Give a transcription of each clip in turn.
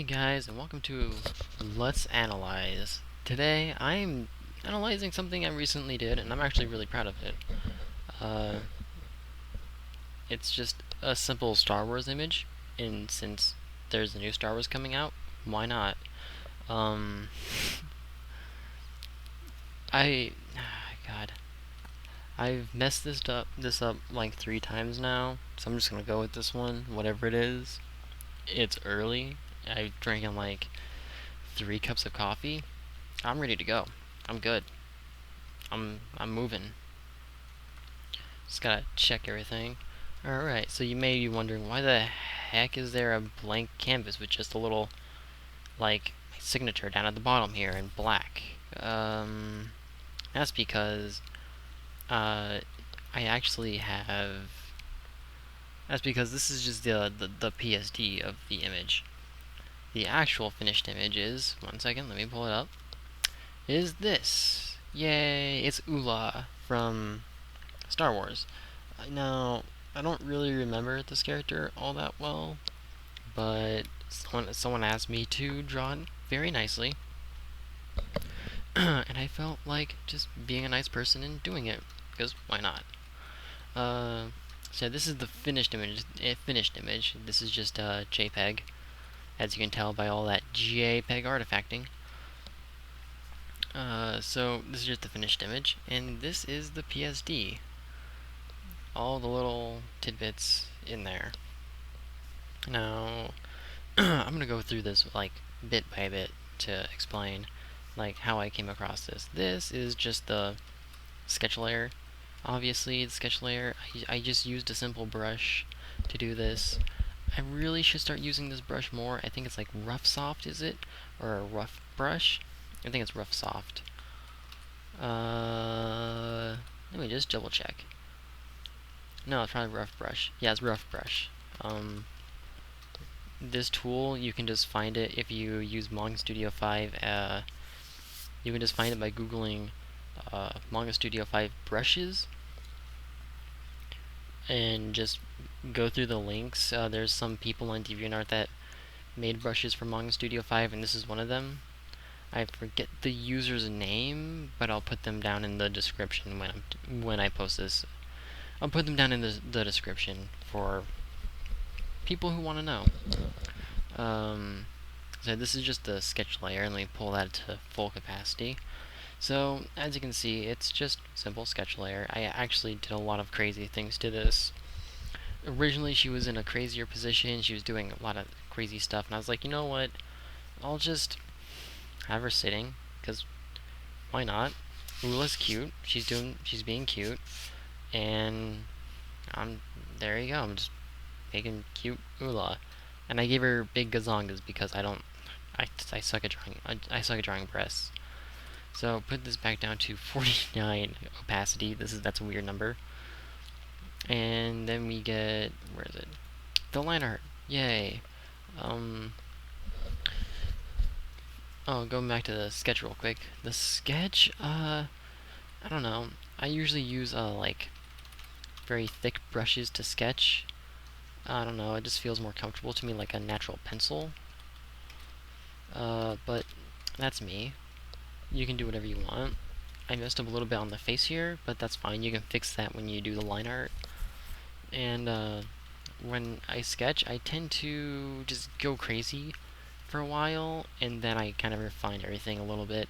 guys, and welcome to Let's Analyze. Today, I'm analyzing something I recently did, and I'm actually really proud of it. Uh, it's just a simple Star Wars image, and since there's a new Star Wars coming out, why not? Um, I, God, I've messed this up like 3 times now, so I'm just gonna go with this one, whatever it is. It's early. I've drinking like 3 cups of coffee. I'm ready to go. I'm good. I'm moving. Just gotta check everything. Alright, so you may be wondering why the heck is there a blank canvas with just a little like signature down at the bottom here in black? That's because I actually have that's because this is just the PSD of the image. The actual finished image is, one second, let me pull it up, is this. Yay, it's Oola from Star Wars. Now, I don't really remember this character all that well, but someone asked me to draw it very nicely, and I felt like just being a nice person and doing it, because why not? So this is the finished image. This is just a JPEG, as you can tell by all that JPEG artifacting. So this is just the finished image, and this is the PSD. All the little tidbits in there. Now, I'm gonna go through this like bit by bit to explain like how I came across this. This is just the sketch layer. Obviously, the sketch layer, I just used a simple brush to do this. I really should start using this brush more. I think it's like Rough Soft, is it? Or a rough brush? I think it's Rough Soft. Let me just double check. No, it's probably Rough Brush. Yeah, it's Rough Brush. This tool, you can just find it if you use Manga Studio 5. You can just find it by googling Manga Studio 5 brushes and just go through the links. There's some people on DeviantArt that made brushes for Manga Studio 5, and this is one of them. I forget the user's name, but I'll put them down in the description when I post this. I'll put them down in the description for people who want to know. So this is just the sketch layer, and let me pull that to full capacity. So, as you can see, it's just simple sketch layer. I actually did a lot of crazy things to this. Originally, she was in a crazier position. She was doing a lot of crazy stuff, and I was like, you know what? I'll just have her sitting, because why not? Oola's cute. She's being cute, and there you go. I'm just making cute Oola. And I gave her big gazongas because I suck at drawing. I suck at drawing breasts. So put this back down to 49 opacity. That's a weird number. And then we get, where is it? The line art. Yay. Going back to the sketch real quick. The sketch, I don't know. I usually use like very thick brushes to sketch. I don't know, it just feels more comfortable to me, like a natural pencil. But that's me. You can do whatever you want. I messed up a little bit on the face here, but that's fine. You can fix that when you do the line art. And when I sketch, I tend to just go crazy for a while, and then I kind of refine everything a little bit.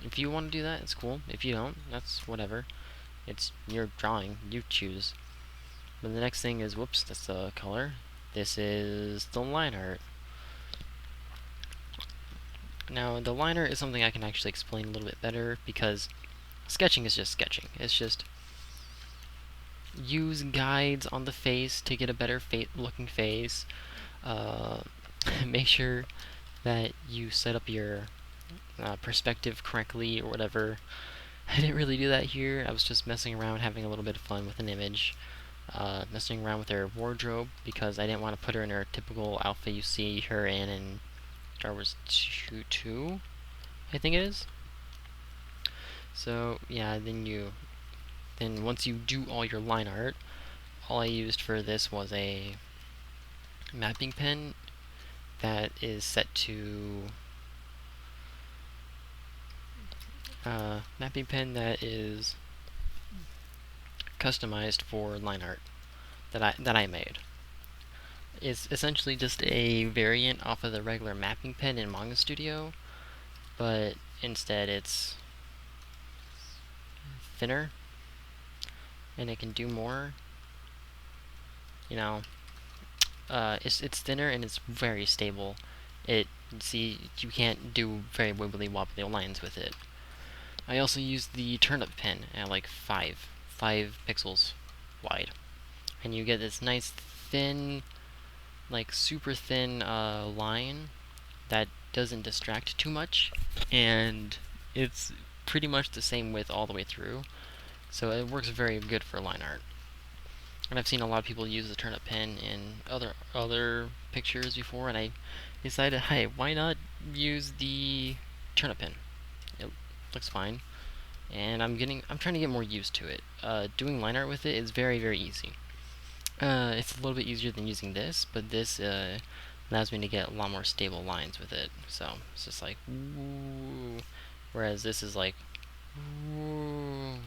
If you want to do that, it's cool. If you don't, that's whatever. It's your drawing. You choose. But the next thing is, whoops, that's the color. This is the line art. Now, the line art is something I can actually explain a little bit better, because sketching is just sketching. It's just use guides on the face to get a better looking face. Make sure that you set up your perspective correctly or whatever. I didn't really do that here. I was just messing around, having a little bit of fun with an image. Messing around with her wardrobe, because I didn't want to put her in her typical outfit you see her in Star Wars 2, I think it is. So yeah, then once you do all your line art, all I used for this was a mapping pen, that is set to mapping pen that is customized for line art that I made. It's essentially just a variant off of the regular mapping pen in Manga Studio, but instead it's thinner and it can do more. You know, it's thinner and it's very stable. You can't do very wibbly wobbly lines with it. I also used the turnip pen at like 5 pixels wide, and you get this nice thin, like super thin line that doesn't distract too much, and it's pretty much the same width all the way through, so it works very good for line art. And I've seen a lot of people use the turnip pen in other pictures before, and I decided, hey, why not use the turnip pen? It looks fine, and I'm trying to get more used to it. Doing line art with it is very, very easy. It's a little bit easier than using this, but this allows me to get a lot more stable lines with it. So it's just like, woo, whereas this is like, woo.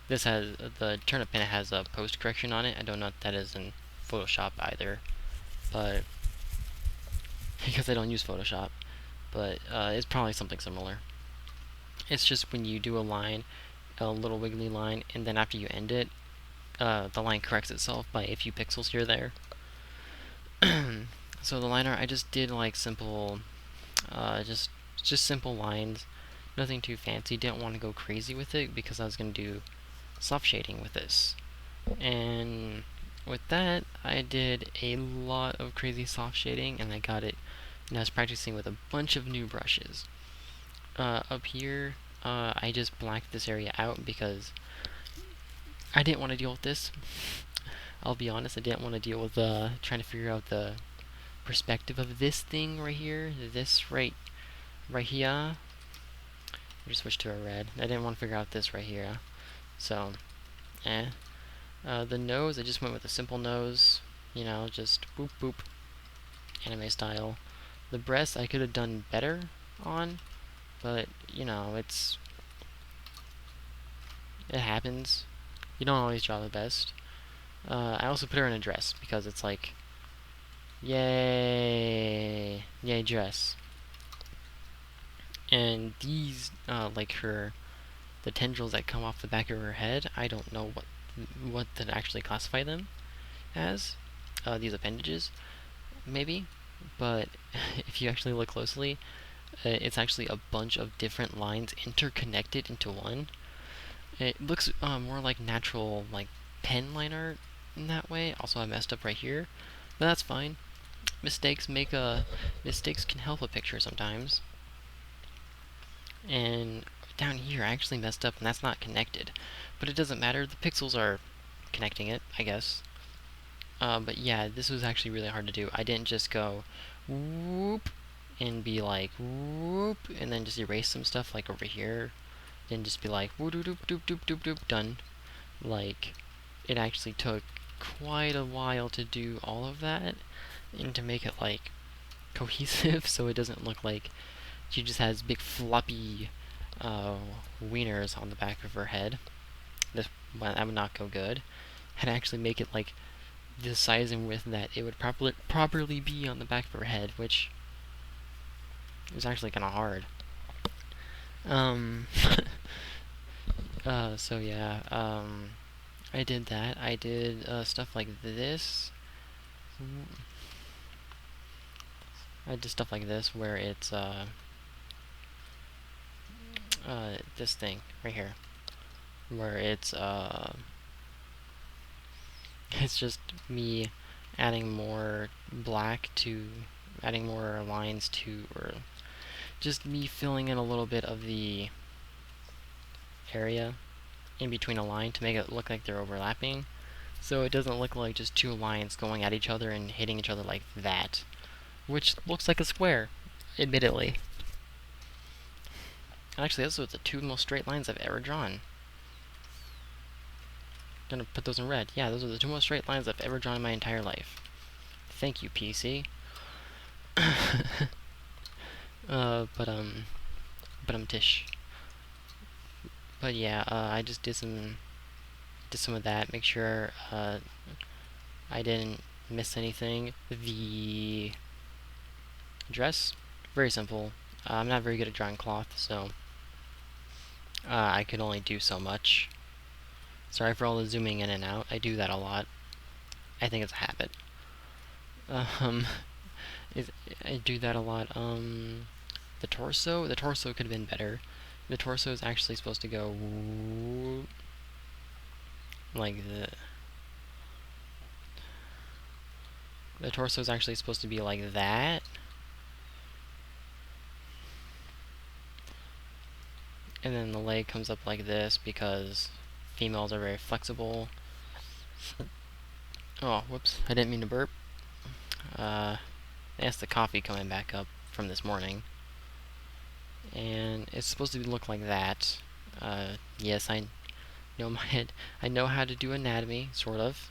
This has the turnip pen has a post correction on it. I don't know if that is in Photoshop either, but because I don't use Photoshop, but it's probably something similar. It's just when you do a line, a little wiggly line, and then after you end it, the line corrects itself by a few pixels here or there. So the liner, I just did like simple, just simple lines, nothing too fancy. Didn't want to go crazy with it because I was gonna do soft shading with this, and with that I did a lot of crazy soft shading, and I got it. And I was practicing with a bunch of new brushes. Up here, I just blacked this area out because I didn't want to deal with this. I'll be honest, I didn't want to deal with trying to figure out the perspective of this thing right here, this right here. I'll just switch to a red. I didn't want to figure out this right here. So, the nose, I just went with a simple nose, you know, just boop boop, anime style. The breast I could have done better on, but you know, it happens. You don't always draw the best. I also put her in a dress because it's like, yay dress. And these, like the tendrils that come off the back of her head, I don't know what to actually classify them as. These appendages, maybe, but if you actually look closely, it's actually a bunch of different lines interconnected into one. It looks more like natural, like pen line art in that way. Also, I messed up right here, but that's fine. Mistakes can help a picture sometimes. And down here, I actually messed up, and that's not connected, but it doesn't matter. The pixels are connecting it, I guess. But yeah, this was actually really hard to do. I didn't just go whoop and be like whoop and then just erase some stuff like over here. Then just be like whoop doop doop doop doop doop done. Like, it actually took quite a while to do all of that and to make it like cohesive, so it doesn't look like she just has big floppy wieners on the back of her head. That would not go good. And actually make it like the size and width that it would properly be on the back of her head, which is actually kind of hard. So yeah, I did that. I did stuff like this. I did stuff like this where it's this thing right here, where it's it's just me adding more adding more lines to, or just me filling in a little bit of the area in between a line to make it look like they're overlapping, so it doesn't look like just two lines going at each other and hitting each other like that, which looks like a square, admittedly. Actually, those are the two most straight lines I've ever drawn. Gonna put those in red. Yeah, those are the two most straight lines I've ever drawn in my entire life. Thank you, PC. But tish. But yeah, I just did some of that. Make sure I didn't miss anything. The dress, very simple. I'm not very good at drawing cloth, so I could only do so much. Sorry for all the zooming in and out. I do that a lot. I think it's a habit. Um, I do that a lot. The torso could have been better. The torso is actually supposed to go like the torso is actually supposed to be like that. And then the leg comes up like this because females are very flexible. Oh, whoops. I didn't mean to burp. That's the coffee coming back up from this morning. And it's supposed to look like that. Yes, I know my head. I know how to do anatomy, sort of.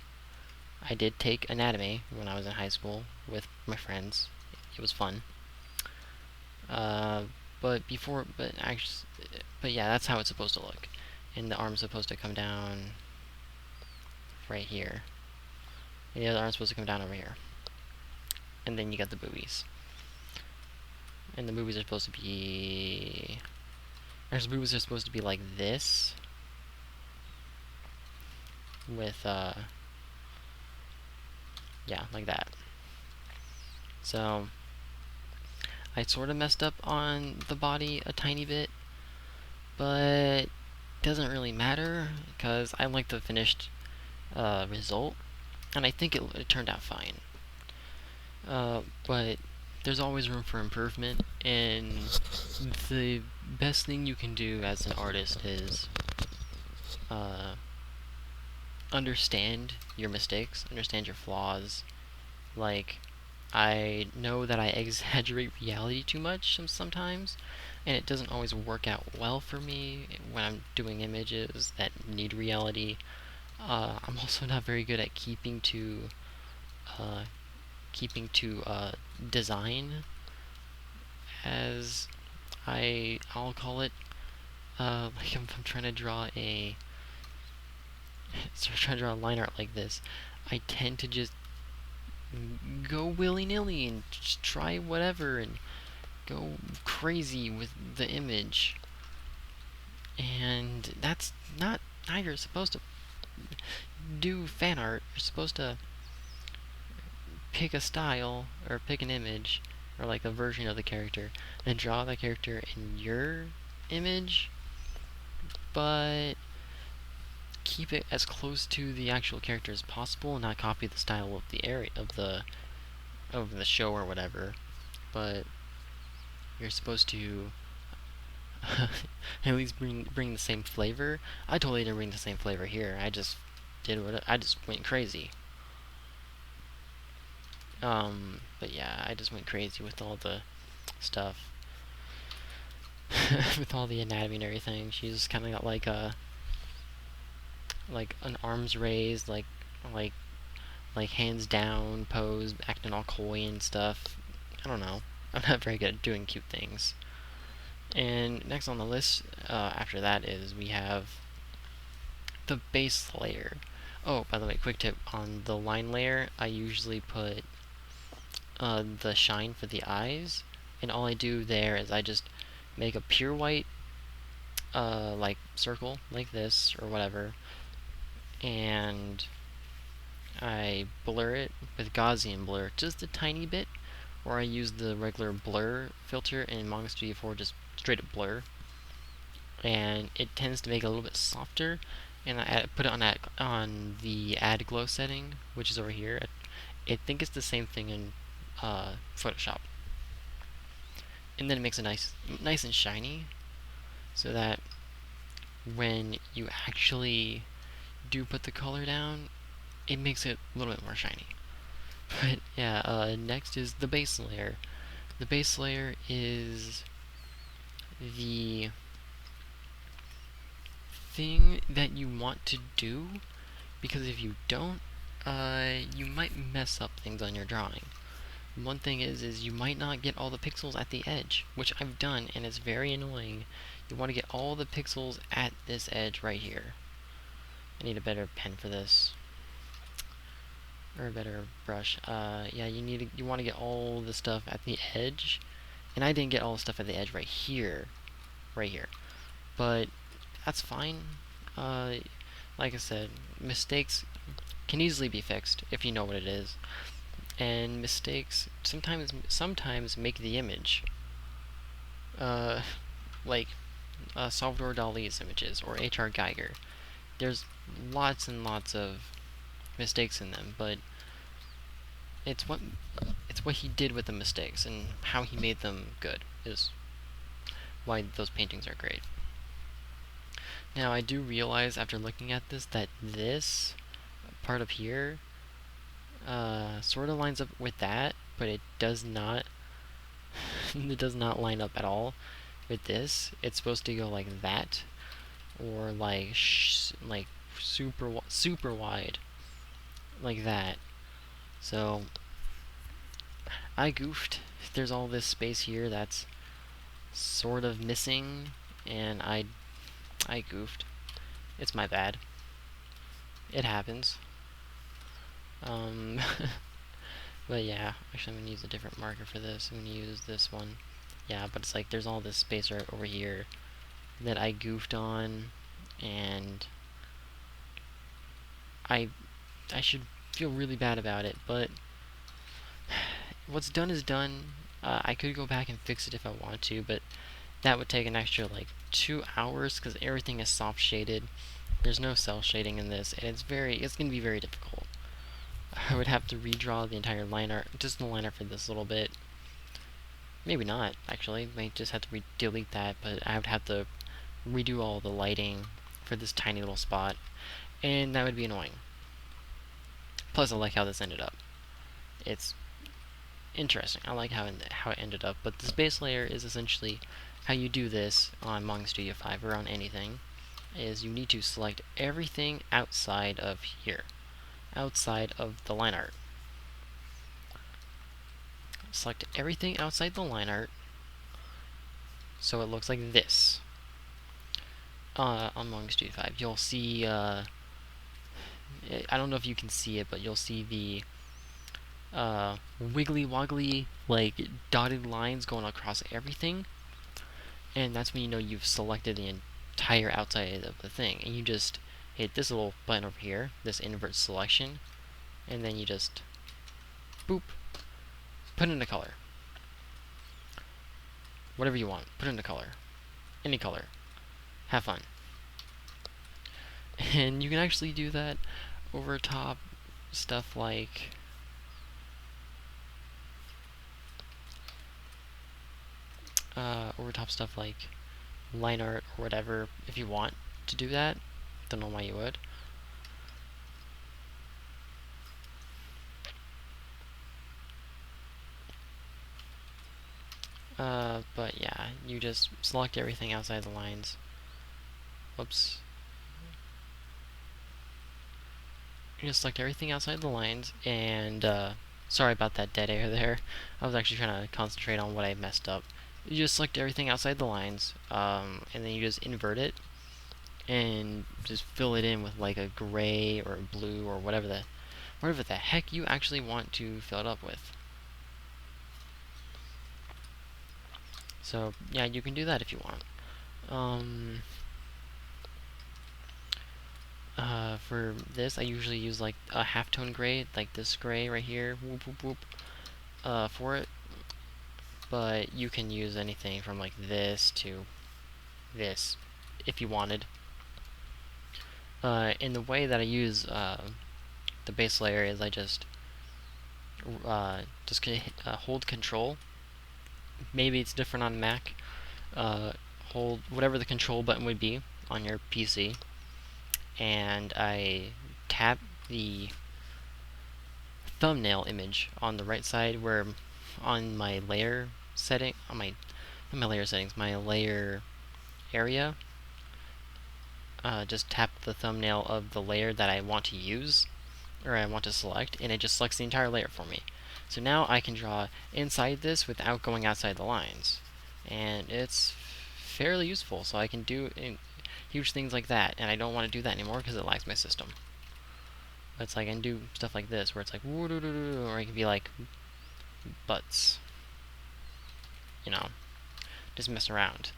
I did take anatomy when I was in high school with my friends. It was fun. Uh, but yeah, that's how it's supposed to look. And the arm's supposed to come down right here. And the other arm's supposed to come down over here. And then you got the boobies. And the boobies are supposed to be... the boobies are supposed to be like this. With, yeah, like that. So, I sort of messed up on the body a tiny bit, but doesn't really matter, because I like the finished result, and I think it turned out fine. But there's always room for improvement, and the best thing you can do as an artist is understand your mistakes, understand your flaws. Like, I know that I exaggerate reality too much sometimes, and it doesn't always work out well for me when I'm doing images that need reality. I'm also not very good at keeping to design, as I'll call it. Like I'm trying to draw a line art like this, I tend to just go willy-nilly and just try whatever and go crazy with the image. And that's not how you're supposed to do fan art. You're supposed to pick a style or pick an image or like a version of the character and draw the character in your image, but keep it as close to the actual character as possible and not copy the style of the area of the show or whatever. But you're supposed to at least bring the same flavor. I totally didn't bring the same flavor here. I just went crazy. But yeah, I just went crazy with all the stuff. With all the anatomy and everything. She's kind of got like an arms raised, like hands down pose, acting all coy and stuff. I don't know. I'm not very good at doing cute things. And next on the list, after that, is we have the base layer. Oh, by the way, quick tip on the line layer, I usually put the shine for the eyes, and all I do there is I just make a pure white like circle like this or whatever, and I blur it with Gaussian blur just a tiny bit, or I use the regular blur filter in Manga Studio 4, just straight up blur, and it tends to make it a little bit softer. And I put it on the add glow setting, which is over here. I think it's the same thing in Photoshop, and then it makes it nice and shiny, so that when you actually do put the color down, it makes it a little bit more shiny. But yeah, next is the base layer. The base layer is the thing that you want to do, because if you don't, you might mess up things on your drawing. One thing is you might not get all the pixels at the edge, which I've done, and it's very annoying. You want to get all the pixels at this edge right here. I need a better pen for this, or a better brush. Yeah, you want to get all the stuff at the edge, and I didn't get all the stuff at the edge right here, but that's fine. Uh, like I said, mistakes can easily be fixed if you know what it is, and mistakes sometimes make the image. Uh, like Salvador Dali's images or H.R. Geiger. There's lots and lots of mistakes in them, but it's what he did with the mistakes and how he made them good is why those paintings are great. Now, I do realize after looking at this that this part of here sort of lines up with that, but it does not. It does not line up at all with this. It's supposed to go like that, or like super wide, like that. So I goofed. There's all this space here that's sort of missing, and I goofed. It's my bad. It happens. But yeah, actually I'm gonna use a different marker for this. I'm gonna use this one. Yeah, but it's like there's all this space right over here that I goofed on, and I should feel really bad about it, but what's done is done. I could go back and fix it if I want to, but that would take an extra like 2 hours because everything is soft shaded. There's no cell shading in this, and it's going to be very difficult. I would have to redraw the entire line art, just the line art for this little bit. Maybe not, actually. Might just have to delete that, but I would have to redo all the lighting for this tiny little spot, and that would be annoying. Plus, I like how this ended up. It's interesting. I like how it ended up, but this base layer is essentially how you do this on Manga Studio 5 or on anything, is you need to select everything outside of here, outside of the line art. Select everything outside the line art so it looks like this. On Manga Studio 5, you'll see, I don't know if you can see it, but you'll see the wiggly woggly, like, dotted lines going across everything, and that's when you know you've selected the entire outside of the thing, and you just hit this little button over here, this Invert Selection, and then you just boop, put in a color. Whatever you want, put in a color. Any color. Have fun. And you can actually do that over top stuff like line art or whatever if you want to do that. Don't know why you would. But yeah, you just select everything outside the lines. Whoops. You just select everything outside the lines, and sorry about that dead air there. I was actually trying to concentrate on what I messed up. You just select everything outside the lines, and then you just invert it, and just fill it in with like a gray or a blue or whatever the heck you actually want to fill it up with. So yeah, you can do that if you want. For this, I usually use like a halftone gray, like this gray right here, whoop whoop whoop, for it. But you can use anything from like this to this, if you wanted. In the way that I use the base layer is I just hold Control. Maybe it's different on Mac. Hold whatever the control button would be on your PC, and I tap the thumbnail image on the right side where on my layer setting, on my layer settings, my layer area, just tap the thumbnail of the layer that I want to use, or I want to select, and it just selects the entire layer for me. So now I can draw inside this without going outside the lines. And it's fairly useful, so I can do huge things like that, and I don't want to do that anymore because it lags my system. But it's like I can do stuff like this, where it's like, or I can be like, butts. You know, just mess around.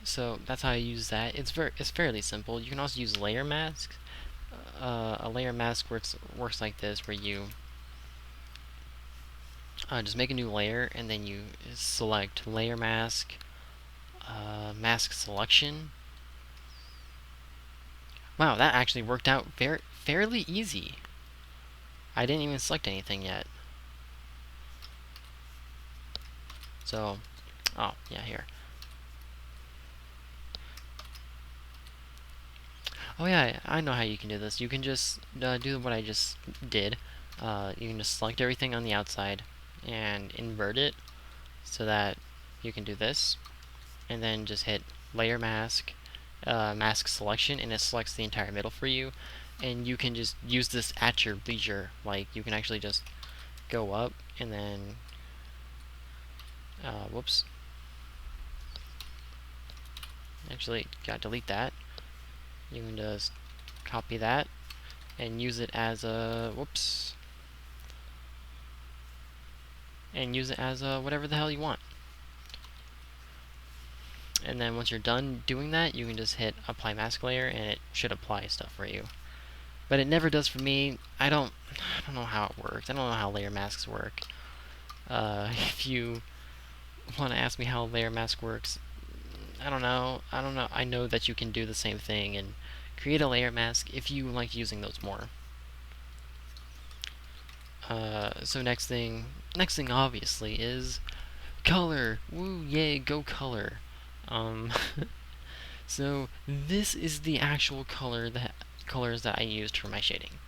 So that's how I use that. It's fairly simple. You can also use layer masks. A layer mask works like this, where you just make a new layer, and then you select layer mask, mask selection. Wow, that actually worked out fairly easy. I didn't even select anything yet. So, oh, yeah, here. Oh yeah, I know how you can do this. You can just do what I just did. You can just select everything on the outside and invert it so that you can do this. And then just hit layer mask, mask selection, and it selects the entire middle for you. And you can just use this at your leisure. Like, you can actually just go up and then, whoops. Actually, gotta delete that. You can just copy that and use it as a, whoops. And use it as whatever the hell you want. And then once you're done doing that, you can just hit apply mask layer, and it should apply stuff for you. But it never does for me. I don't know how it works. I don't know how layer masks work. If you want to ask me how layer mask works, I don't know. I know that you can do the same thing and create a layer mask if you like using those more. So next thing obviously is color. Woo, yay, go color. So this is the actual colors that I used for my shading.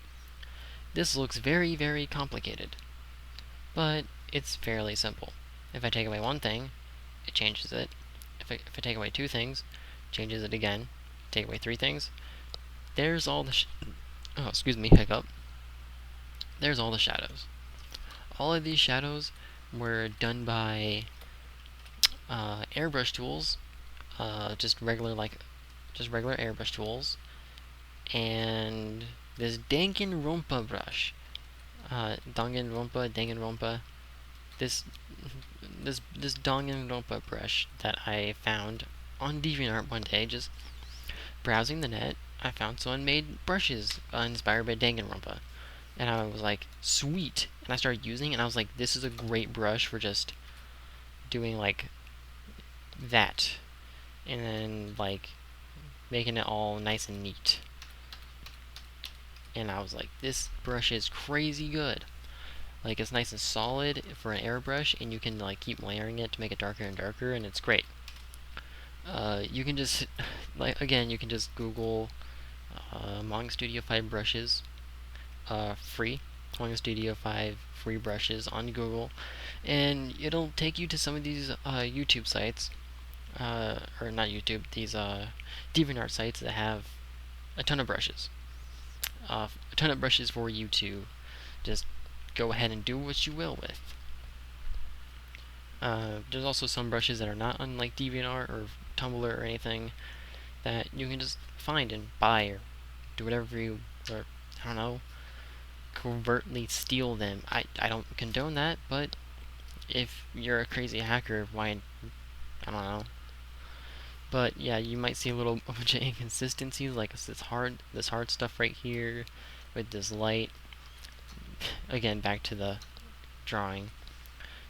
This looks very, very complicated, but it's fairly simple. If I take away one thing, it changes it. If I take away two things, it changes it again. Take away three things, there's all the oh, excuse me, hiccup. There's all the shadows. All of these shadows were done by airbrush tools, just regular airbrush tools, and this Danganronpa brush, Danganronpa, this Danganronpa brush that I found on DeviantArt one day, just browsing the net. I found someone made brushes inspired by Danganronpa, and I was like, sweet, and I started using it, and I was like, this is a great brush for just doing like that, and then like making it all nice and neat. And I was like, this brush is crazy good. Like, it's nice and solid for an airbrush, and you can like keep layering it to make it darker and darker, and it's great. You can just you can just Google Manga Studio 5 brushes, free. Manga Studio 5 free brushes on Google, and it'll take you to some of these YouTube sites, or not YouTube, these DeviantArt sites that have a ton of brushes. A ton of brushes for you to just go ahead and do what you will with. There's also some brushes that are not on like DeviantArt or Tumblr or anything that you can just find and buy or do whatever you, or I don't know, covertly steal them. I don't condone that, but if you're a crazy hacker, why, I don't know. But yeah, you might see a little bunch of inconsistencies, like this hard stuff right here with this light. Again, back to the drawing.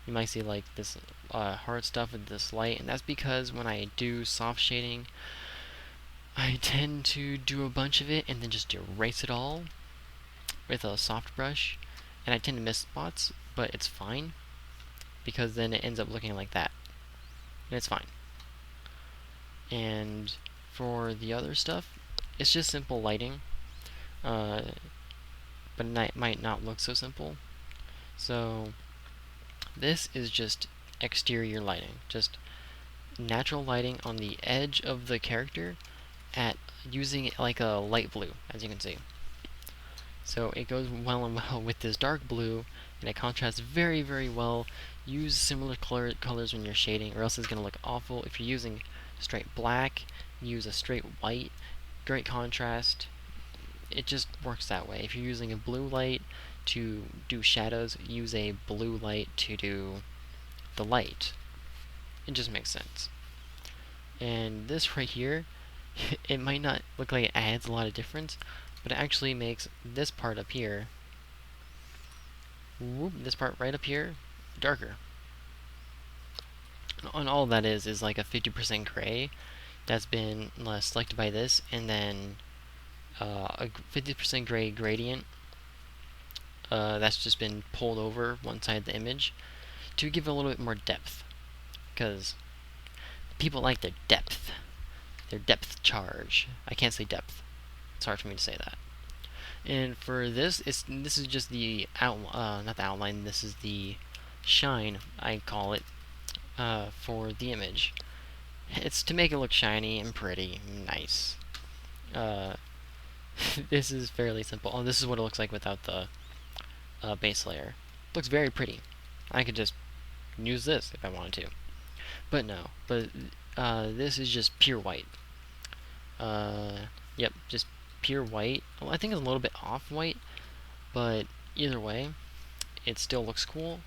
You might see like this hard stuff with this light, and that's because when I do soft shading, I tend to do a bunch of it and then just erase it all with a soft brush, and I tend to miss spots, but it's fine because then it ends up looking like that, and it's fine. And for the other stuff, it's just simple lighting, but it might not look so simple. So this is just exterior lighting, just natural lighting on the edge of the character at using it like a light blue, as you can see. So it goes well and well with this dark blue and it contrasts very, very well. Use similar colors when you're shading, or else it's going to look awful. If you're using straight black, use a straight white. Great contrast. It just works that way. If you're using a blue light to do shadows, use a blue light to do the light. It just makes sense. And this right here, it might not look like it adds a lot of difference, but it actually makes this part up here, this part right up here, darker. And all that is like a 50% gray that's been selected by this, and then a 50% gray gradient that's just been pulled over one side of the image to give it a little bit more depth, because people like their depth charge. I can't say depth. It's hard for me to say that. And for this, this is just the not the outline. This is the shine, I call it, for the image. It's to make it look shiny and pretty, and nice. This is fairly simple. Oh, this is what it looks like without the base layer. Looks very pretty. I could just use this if I wanted to, but no. But this is just pure white. Yep, just pure white. Well, I think it's a little bit off-white, but either way, it still looks cool.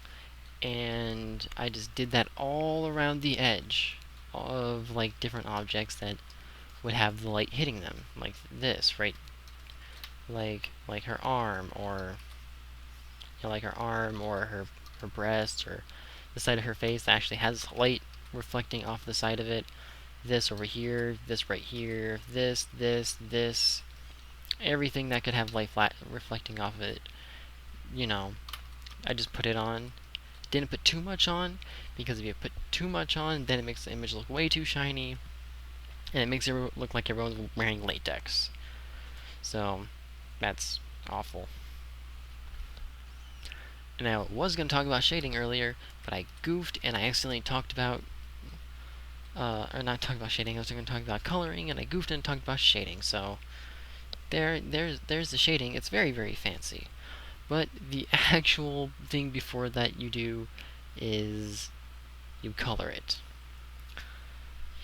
And I just did that all around the edge of like different objects that would have the light hitting them, like this, right? Like her arm, or like her arm, or her breast, or the side of her face that actually has light reflecting off the side of it. This over here, this right here, this, everything that could have light reflecting off of it. You know, I just put it on. Didn't put too much on, because if you put too much on, then it makes the image look way too shiny, and it makes it look like everyone's wearing latex. So, that's awful. Now, I was going to talk about shading earlier, but I goofed and I accidentally talked about or not talking about shading, I was going to talk about coloring, and I goofed and talked about shading, so there's the shading. It's very, very fancy. But the actual thing before that you do is you color it.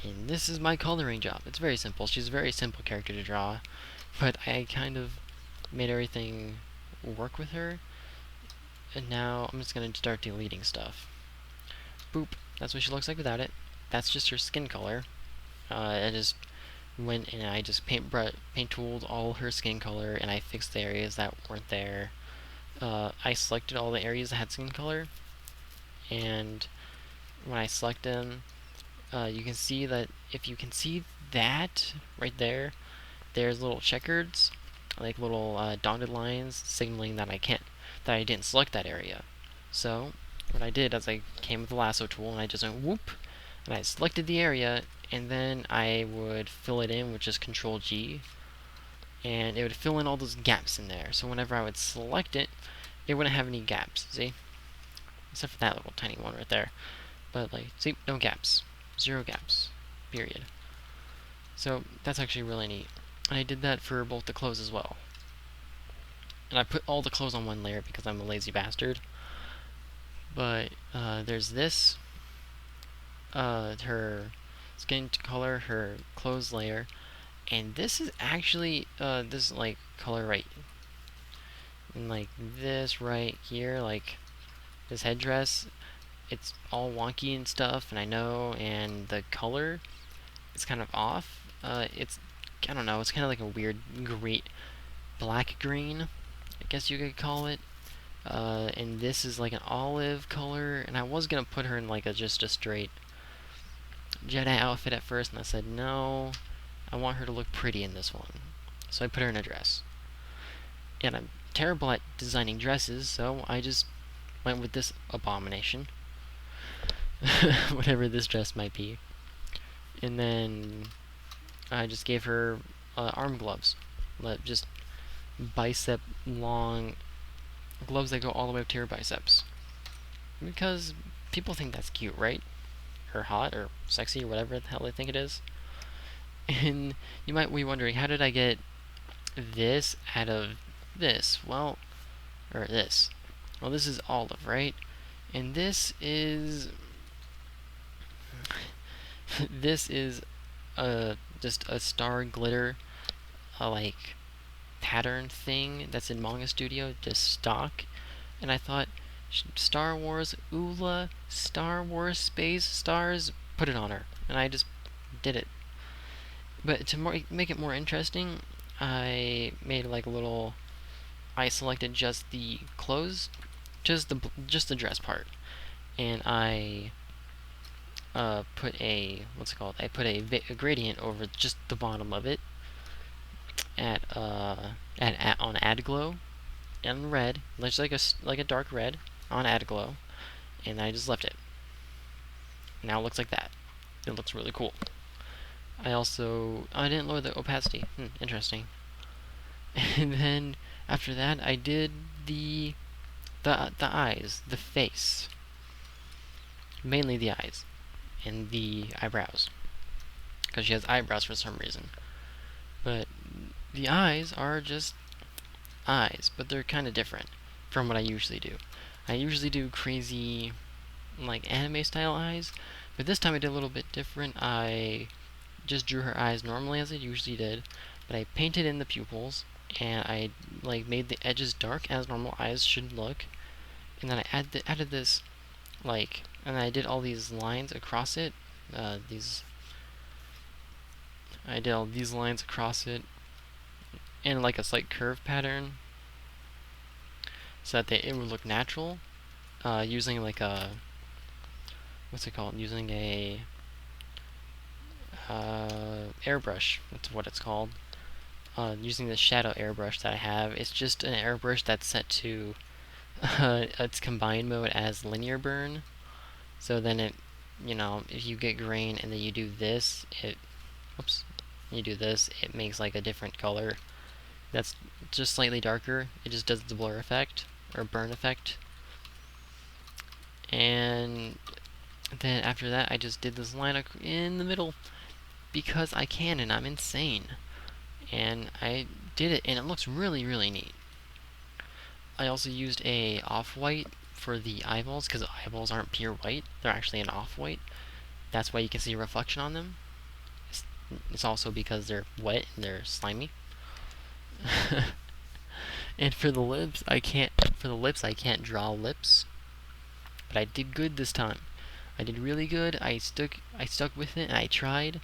And this is my coloring job. It's very simple. She's a very simple character to draw, but I kind of made everything work with her, and now I'm just going to start deleting stuff. Boop. That's what she looks like without it. That's just her skin color. I just went and I just paint tooled all her skin color, and I fixed the areas that weren't there. I selected all the areas that had skin color, and when I select them, you can see that if you can see that right there, there's little checkers, like little dotted lines signaling that I didn't select that area. So what I did is I came with the lasso tool and I just went whoop, and I selected the area, and then I would fill it in with just Control G, and it would fill in all those gaps in there. So whenever I would select it, it wouldn't have any gaps, see? Except for that little tiny one right there. But like, see, no gaps. 0 gaps. Period. So that's actually really neat. And I did that for both the clothes as well. And I put all the clothes on one layer because I'm a lazy bastard. But there's this, her skin color, her clothes layer, and this is actually this like color right, and like this right here, like this headdress. It's all wonky and stuff, and I know, and the color is kind of off. It's, I don't know, it's kind of like a weird black green, I guess you could call it. And this is like an olive color, and I was gonna put her in like just a straight Jedi outfit at first, and I said no, I want her to look pretty in this one, so I put her in a dress. And I'm terrible at designing dresses, so I just went with this abomination, whatever this dress might be. And then I just gave her arm gloves, just bicep long gloves that go all the way up to her biceps, because people think that's cute, right? Or hot, or sexy, or whatever the hell they think it is. And you might be wondering, how did I get this out of this? Well, or this. Well, this is olive, right? And this is this is just a star glitter, like pattern thing that's in Manga Studio, just stock. And I thought, Star Wars Oola, Star Wars Space Stars, put it on her, and I just did it. But to make it more interesting, I made like a little. I selected just the clothes, just the dress part, and I put a what's it called? I put a gradient over just the bottom of it on add glow and red, looks like a dark red on add glow, and I just left it. Now it looks like that. It looks really cool. I didn't lower the opacity. Interesting. And then after that, I did the eyes, the face, mainly the eyes and the eyebrows, because she has eyebrows for some reason. But the eyes are just eyes, but they're kind of different from what I usually do. I usually do crazy, like anime style eyes, but this time I did a little bit different. I just drew her eyes normally as I usually did, but I painted in the pupils and I like made the edges dark as normal eyes should look, and then I added this and I did all these lines across it. I did all these lines across it in like a slight curve pattern, so that it would look natural. Using like a what's it called? Using a airbrush. That's what it's called. Using the shadow airbrush that I have. It's just an airbrush that's set to its combined mode as linear burn. So then if you get grain and then you do this, it makes like a different color. That's just slightly darker. It just does the blur effect or burn effect. And then after that, I just did this line in the middle because I can and I'm insane. And I did it, and it looks really, really neat. I also used a off-white for the eyeballs, because the eyeballs aren't pure white. They're actually an off-white. That's why you can see a reflection on them. It's also because they're wet and they're slimy. And for the lips, I can't draw lips. But I did good this time. I did really good. I stuck with it, and I tried.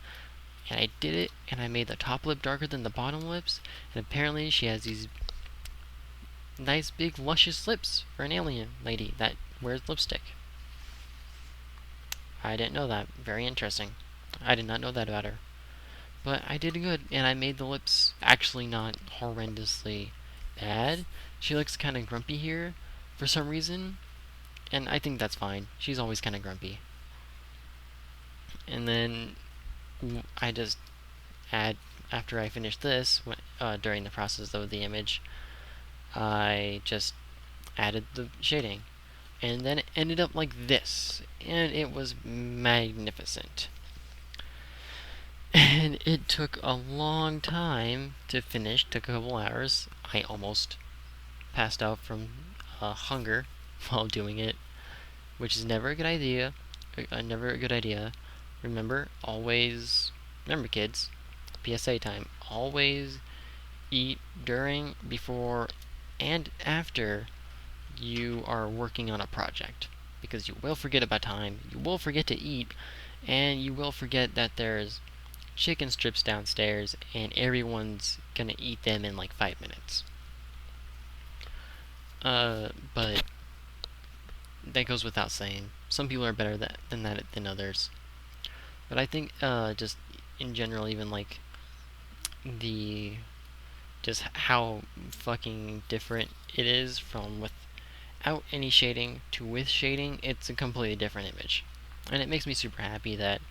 And I did it, and I made the top lip darker than the bottom lips, and apparently she has these nice big luscious lips for an alien lady that wears lipstick. I didn't know that. Very interesting. I did not know that about her. But I did good, and I made the lips actually not horrendously bad. She looks kind of grumpy here for some reason, and I think that's fine. She's always kind of grumpy. And then I just after I finished this, during the process of the image, I just added the shading. And then it ended up like this. And it was magnificent. And it took a long time to finish. Took a couple hours. I almost passed out from hunger while doing it, which is never a good idea. Remember kids, PSA time, always eat during, before, and after you are working on a project, because you will forget about time, you will forget to eat, and you will forget that there's chicken strips downstairs and everyone's gonna eat them in like 5 minutes. But that goes without saying. Some people are better than others. But I think just in general, even like just how fucking different it is from without any shading to with shading, it's a completely different image. And it makes me super happy that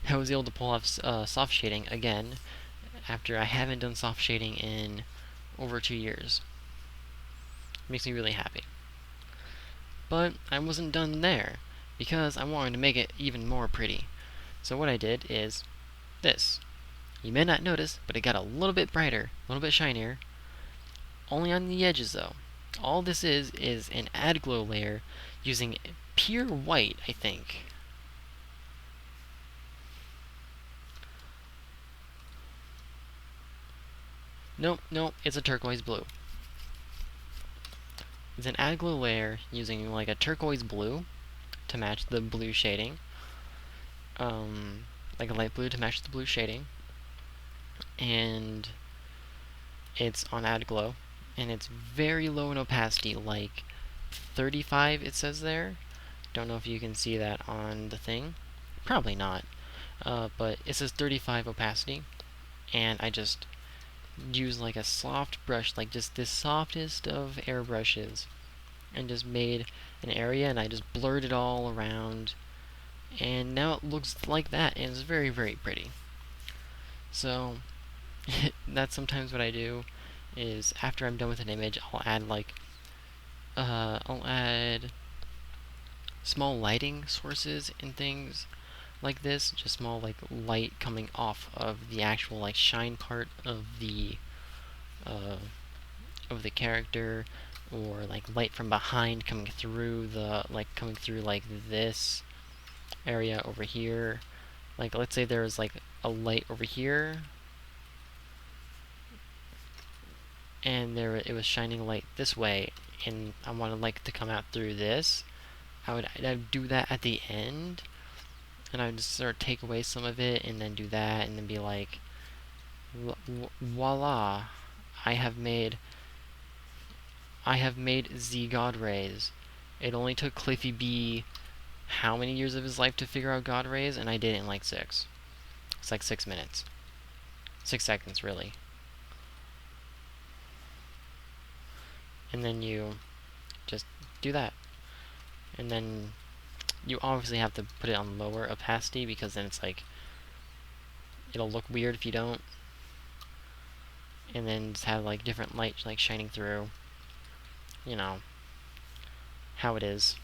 I was able to pull off soft shading again after I haven't done soft shading in over 2 years. It makes me really happy. But I wasn't done there, because I wanted to make it even more pretty. So what I did is this. You may not notice, but it got a little bit brighter, a little bit shinier. Only on the edges, though. All this is an add glow layer using pure white, I think. Nope, nope, it's a turquoise blue. It's an add glow layer using like a turquoise blue to match the blue shading. Like a light blue to match the blue shading. And it's on add glow. And it's very low in opacity, like 35 it says there. Don't know if you can see that on the thing. Probably not. But it says 35 opacity. And I just use like a soft brush, like just the softest of airbrushes, and just made an area, and I just blurred it all around, and now it looks like that, and it's very, very pretty. So that's sometimes what I do, is after I'm done with an image, I'll add small lighting sources and things like this, just small like light coming off of the actual like shine part uh, of the character, or like light from behind coming through like this area over here. Like let's say there was like a light over here, and it was shining light this way, and I wanted light to come out through this. I'd do that at the end, and I would just sort of take away some of it, and then do that, and then be like, voila, I have made Z God Rays. It only took Cliffy B how many years of his life to figure out God Rays, and I did it in like 6. It's like 6 minutes. 6 seconds, really. And then you just do that. And then you obviously have to put it on lower opacity, because then it's like, it'll look weird if you don't. And then just have like different light like shining through. You know how it is.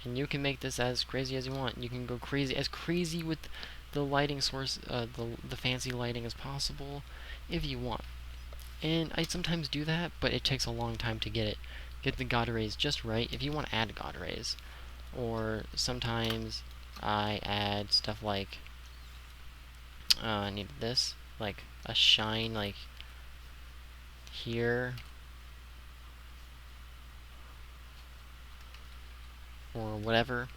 And you can make this as crazy as you want. You can go crazy with the lighting source, the fancy lighting as possible, if you want. And I sometimes do that, but it takes a long time to get the God Rays just right if you want to add God Rays. Or sometimes I add stuff like, I need this, like a shine like here, or whatever,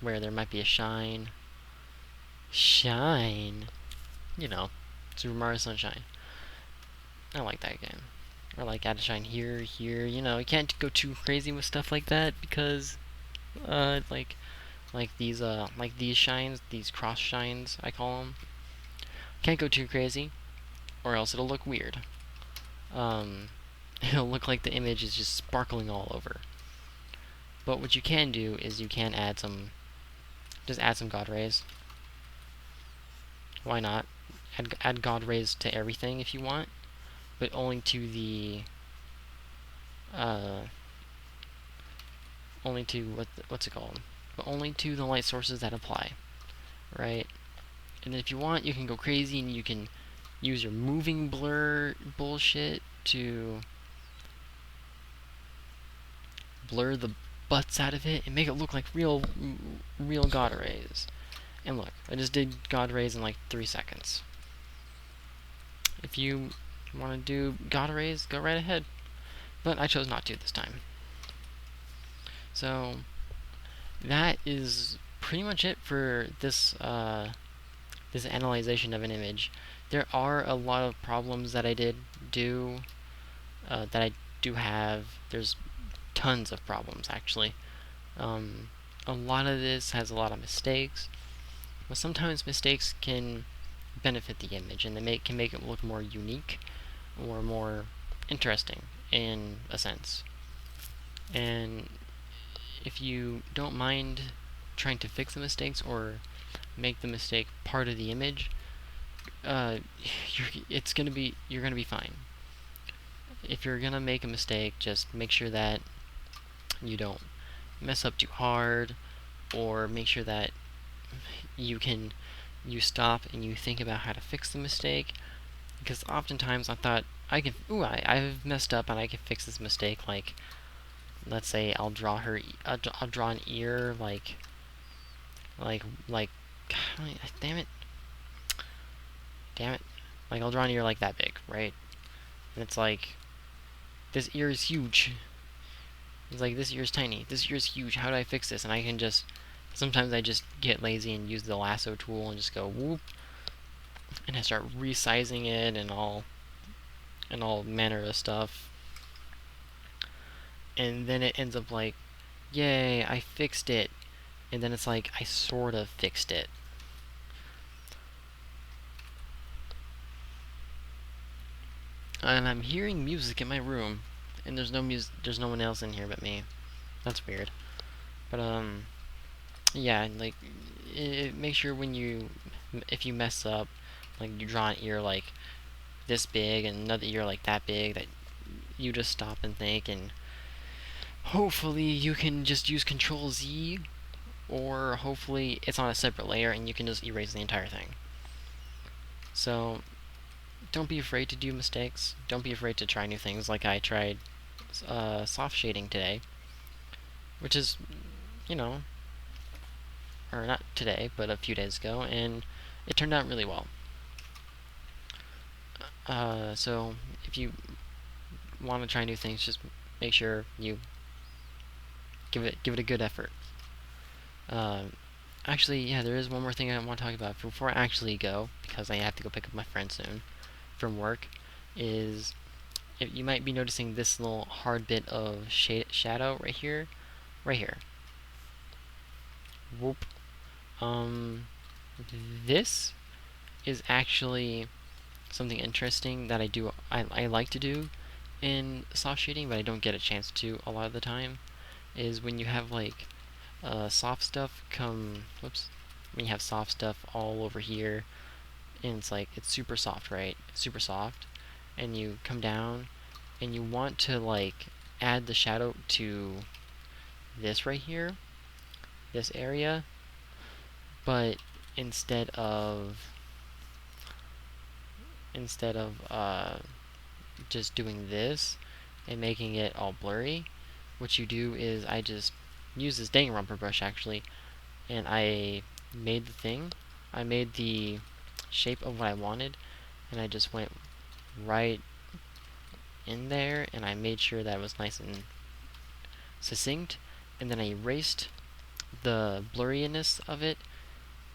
where there might be a shine. You know, Super Mario Sunshine. I like that game. Or like add a shine here, you know, you can't go too crazy with stuff like that, because like these shines, these cross shines I call them, can't go too crazy, or else it'll look weird. It'll look like the image is just sparkling all over. But what you can do is you can add some God Rays. Why not? Add God Rays to everything if you want, but only to the only to what's it called? But only to the light sources that apply, right? And if you want, you can go crazy and you can use your moving blur bullshit to blur the butts out of it and make it look like real God Rays. And look, I just did God Rays in like 3 seconds. If you want to do God Rays, go right ahead. But I chose not to this time. So that is pretty much it for this this analyzation of an image. There are a lot of problems that I did do, that I do have. There's tons of problems, actually. A lot of this has a lot of mistakes, but sometimes mistakes can benefit the image, and they can make it look more unique or more interesting in a sense. And if you don't mind trying to fix the mistakes or make the mistake part of the image, you're gonna be fine. If you're gonna make a mistake, just make sure that you don't mess up too hard, or make sure that you stop and you think about how to fix the mistake because oftentimes I thought I could, I've messed up and I could fix this mistake. Like, let's say I'll draw her, I'll draw an ear like, damn it, damn it, like I'll draw an ear like that big, right? And it's like, this ear is huge. It's like, this ear is tiny. This ear is huge. How do I fix this? And I can just, sometimes I just get lazy and use the lasso tool and just go whoop, and I start resizing it and all manner of stuff. And then it ends up like, yay, I fixed it. And then it's like, I sort of fixed it. And I'm hearing music in my room, and there's no one else in here but me. That's weird. But yeah, like, make sure if you mess up, like you draw an ear like this big and another ear like that big, that you just stop and think, and hopefully you can just use Control Z, or hopefully it's on a separate layer and you can just erase the entire thing. So don't be afraid to do mistakes. Don't be afraid to try new things. Like I tried soft shading today, which is, or not today, but a few days ago, and it turned out really well. So if you want to try new things, just make sure you give it a good effort. Actually, yeah, there is one more thing I want to talk about before I actually go, because I have to go pick up my friend soon from work. Is you might be noticing this little hard bit of shadow right here, right here. Whoop. This is actually something interesting that I like to do in soft shading, but I don't get a chance to a lot of the time. Is when you have like soft stuff when you have soft stuff all over here, and it's like, it's super soft, right? Super soft, and you come down and you want to like add the shadow to this right here, this area, but instead of just doing this and making it all blurry, what you do is, I just use this Danganronpa brush actually, and I made the shape of what I wanted, and I just went right in there, and I made sure that it was nice and succinct, and then I erased the blurriness of it,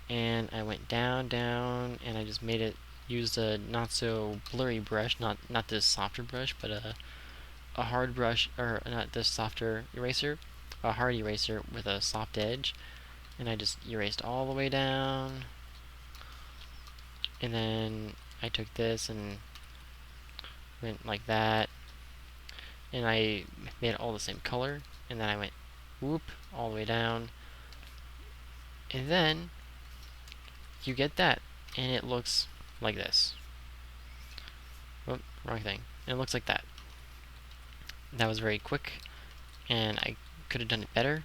and I went down, and I just used a not so blurry brush, not this softer brush, but a hard brush, or not this softer eraser, a hard eraser with a soft edge, and I just erased all the way down, and then I took this and went like that, and I made it all the same color, and then I went whoop all the way down, and then you get that, and it looks like this. Oh, wrong thing. And it looks like that. That was very quick, and I could have done it better,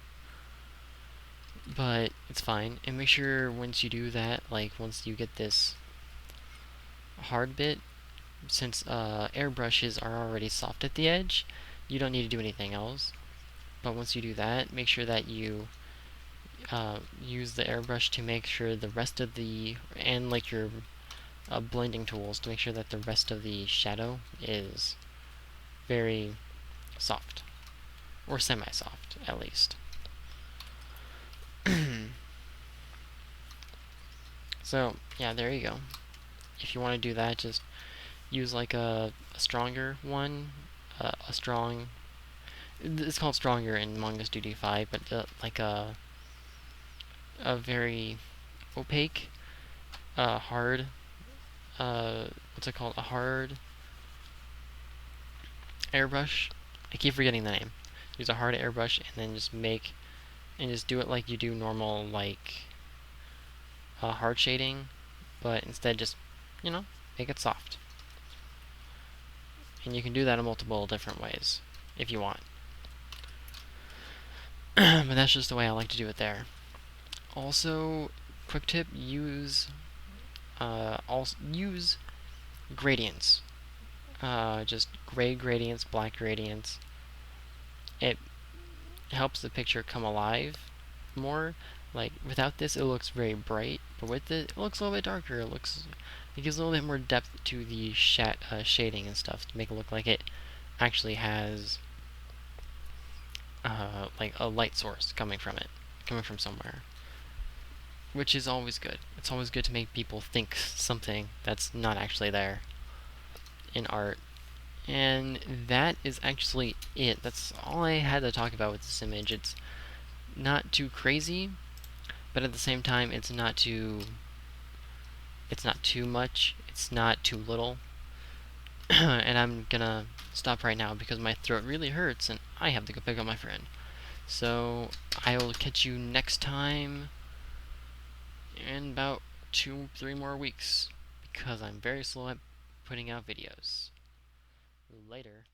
but it's fine. And make sure once you do that, like once you get this hard bit, since airbrushes are already soft at the edge, you don't need to do anything else. But once you do that, make sure that you use the airbrush to make sure the rest of and like your blending tools, to make sure that the rest of the shadow is very soft, or semi-soft at least. So yeah, there you go. If you want to do that, just use like a stronger one, it's called stronger in Manga's Duty 5, but like a very opaque, hard, what's it called? A hard airbrush. I keep forgetting the name. Use a hard airbrush, and then just do it like you do normal, like hard shading, but instead just, make it soft. And you can do that in multiple different ways if you want. But that's just the way I like to do it there. Also, quick tip: use gradients. Just gray gradients, black gradients. It helps the picture come alive more. Like, without this, it looks very bright, but with it looks a little bit darker. It gives a little bit more depth to the shading and stuff to make it look like it actually has like a light source coming from somewhere, which is always good. It's always good to make people think something that's not actually there in art. And that is actually it. That's all I had to talk about with this image. It's not too crazy, but at the same time, it's not too much. It's not too little. And I'm gonna stop right now because my throat really hurts and I have to go pick up my friend. So I will catch you next time in about 2-3 more weeks because I'm very slow at putting out videos. Later.